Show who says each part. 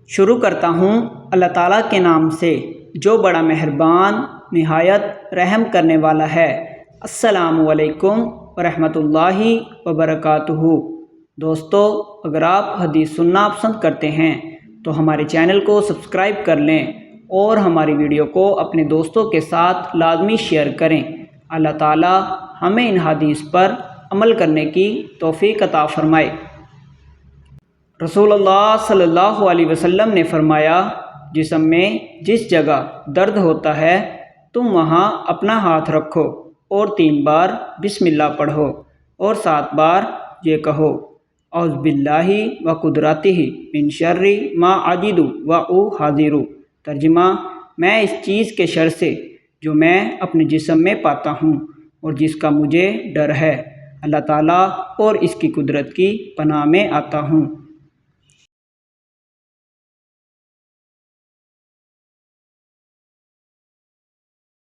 Speaker 1: شروع کرتا ہوں اللہ تعالیٰ کے نام سے جو بڑا مہربان نہایت رحم کرنے والا ہے۔ السلام علیکم ورحمۃ اللہ وبرکاتہ۔ دوستو، اگر آپ حدیث سننا پسند کرتے ہیں تو ہمارے چینل کو سبسکرائب کر لیں اور ہماری ویڈیو کو اپنے دوستوں کے ساتھ لازمی شیئر کریں۔ اللہ تعالیٰ ہمیں ان حدیث پر عمل کرنے کی توفیق عطا فرمائے۔ رسول اللہ صلی اللہ علیہ وسلم نے فرمایا، جسم میں جس جگہ درد ہوتا ہے تم وہاں اپنا ہاتھ رکھو اور 3 بار بسم اللہ پڑھو اور 7 بار یہ کہو، اعوذ باللہ و قدرتہ من شر ما اجد و احاذر۔ ترجمہ: میں اس چیز کے شر سے جو میں اپنے جسم میں پاتا ہوں اور جس کا مجھے ڈر ہے، اللہ تعالیٰ اور اس کی قدرت کی پناہ میں آتا ہوں۔